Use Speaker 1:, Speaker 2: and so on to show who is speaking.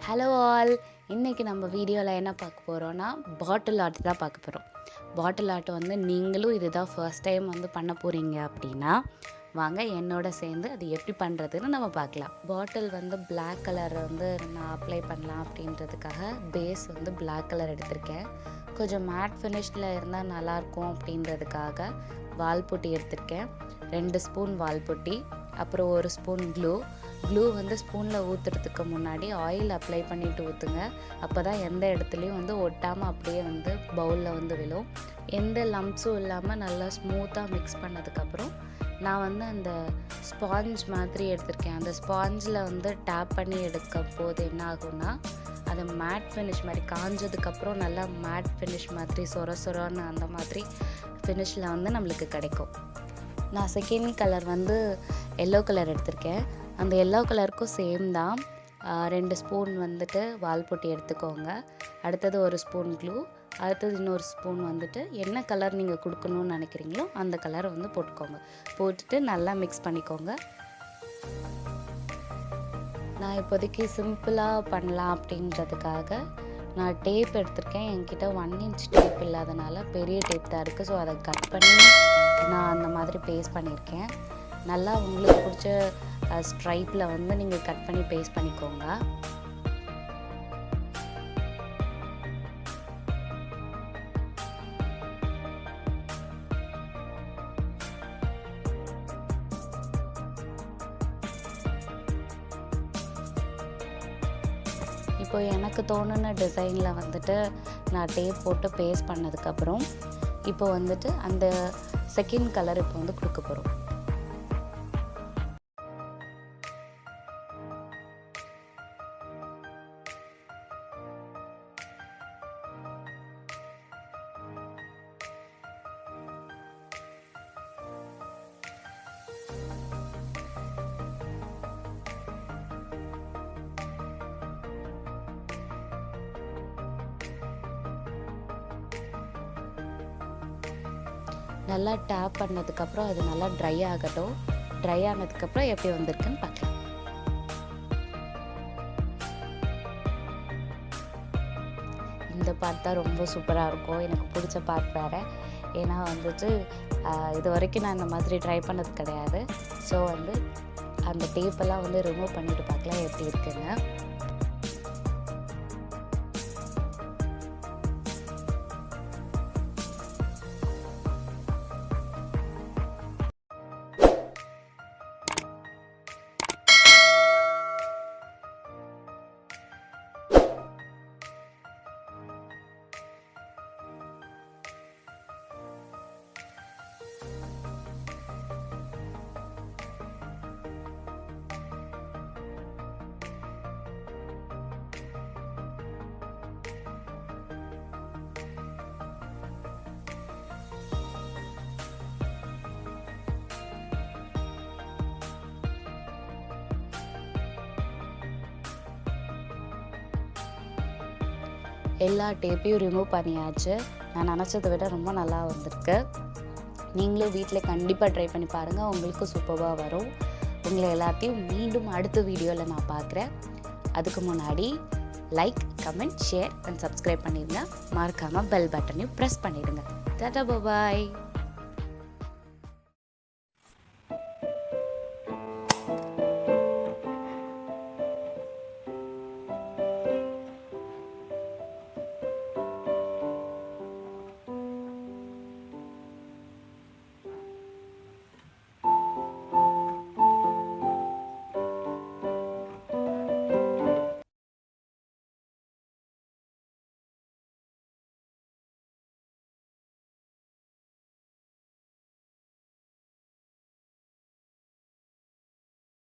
Speaker 1: Hello all, இன்றைக்கி நம்ம வீடியோவில் என்ன பார்க்க போகிறோன்னா பாட்டில் ஆர்ட் தான் பார்க்க போகிறோம். பாட்டில் ஆர்ட் வந்து நீங்களும் இதுதான் ஃபர்ஸ்ட் டைம் வந்து பண்ண போகிறீங்க அப்படின்னா வாங்க என்னோட சேர்ந்து அது எப்படி பண்ணுறதுன்னு நம்ம பார்க்கலாம். பாட்டில் வந்து பிளாக் கலர் வந்து நான் அப்ளை பண்ணலாம் அப்படின்றதுக்காக பேஸ் வந்து பிளாக் கலர் எடுத்திருக்கேன். கொஞ்சம் மேட் ஃபினிஷில் இருந்தால் நல்லாயிருக்கும் அப்படின்றதுக்காக வால்புட்டி எடுத்திருக்கேன். 2 ஸ்பூன் வால்புட்டி, அப்புறம் 1 ஸ்பூன் க்ளூ வந்து ஸ்பூனில் ஊற்றுறதுக்கு முன்னாடி ஆயில் அப்ளை பண்ணிவிட்டு ஊற்றுங்க. அப்போ தான் எந்த இடத்துலையும் வந்து ஒட்டாமல் அப்படியே வந்து பவுலில் வந்து விழும். எந்த லம்ப்ஸும் இல்லாமல் நல்லா ஸ்மூத்தாக மிக்ஸ் பண்ணதுக்கப்புறம் நான் வந்து அந்த ஸ்பாஞ்ச் மாதிரி எடுத்திருக்கேன். அந்த ஸ்பாஞ்சில் வந்து டேப் பண்ணி எடுக்க போது என்ன ஆகும்னா அது மேட் ஃபினிஷ் மாதிரி காஞ்சதுக்கப்புறம் நல்லா மேட் ஃபினிஷ் மாதிரி சொரன்னு அந்த மாதிரி ஃபினிஷில் வந்து நம்மளுக்கு கிடைக்கும். நான் செகண்ட் கலர் வந்து எல்லோ கலர் எடுத்திருக்கேன். அந்த எல்லோ கலருக்கும் சேம் தான். 2 ஸ்பூன் வந்துட்டு வால்புட்டி எடுத்துக்கோங்க. அடுத்தது 1 ஸ்பூன் க்ளூ, அடுத்தது இன்னொரு ஸ்பூன் வந்துட்டு என்ன கலர் நீங்கள் கொடுக்கணும்னு நினைக்கிறீங்களோ அந்த கலரை வந்து போட்டுக்கோங்க. போட்டுட்டு நல்லா மிக்ஸ் பண்ணிக்கோங்க. நான் இப்போதைக்கு சிம்பிளாக பண்ணலாம் அப்படின்றதுக்காக நான் டேப் எடுத்திருக்கேன். என்கிட்ட 1 இன்ச் டேப் இல்லாதனால பெரிய டேப் தான் இருக்குது. ஸோ அதை கட் பண்ணி நான் அந்த மாதிரி பேஸ்ட் பண்ணியிருக்கேன். நல்லா உங்களுக்கு பிடிச்ச ஸ்ட்ரைப்பில் வந்து நீங்கள் கட் பண்ணி பேஸ்ட் பண்ணிக்கோங்க. இப்போ எனக்கு தோணுன டிசைனில் வந்துட்டு நான் டேப் போட்டு பேஸ்ட் பண்ணதுக்கப்புறம் இப்போ வந்துட்டு அந்த செகண்ட் கலர் இப்போ வந்து கொடுக்க போகிறோம். நல்லா டேப் பண்ணதுக்கப்புறம் அது நல்லா ட்ரை ஆகட்டும். ட்ரை ஆனதுக்கப்புறம் எப்படி வந்திருக்குன்னு பார்க்கலாம். இந்த பார்ட் தான் ரொம்ப சூப்பராக இருக்கும். எனக்கு பிடிச்ச பார்ட் வேறு. ஏன்னா வந்துட்டு இது வரைக்கும் நான் இந்த மாதிரி ட்ரை பண்ணது கிடையாது. ஸோ வந்து அந்த டேப்பெல்லாம் வந்து ரிமூவ் பண்ணிவிட்டு பார்க்கலாம் எப்படி இருக்குன்னு. எல்லா டேப்பையும் ரிமூவ் பண்ணியாச்சு. நான் நினச்சதை விட ரொம்ப நல்லா வந்திருக்கு. நீங்களும் வீட்டில் கண்டிப்பாக ட்ரை பண்ணி பாருங்கள். உங்களுக்கும் சூப்பராக வரும். உங்களை எல்லாத்தையும் மீண்டும் அடுத்த வீடியோவில் நான் பார்க்குறேன். அதுக்கு முன்னாடி like, comment, share and subscribe பண்ணிடுங்க. மறக்காமல் பெல் பட்டனையும் ப்ரெஸ் பண்ணிடுங்க. டாடா, பாய்.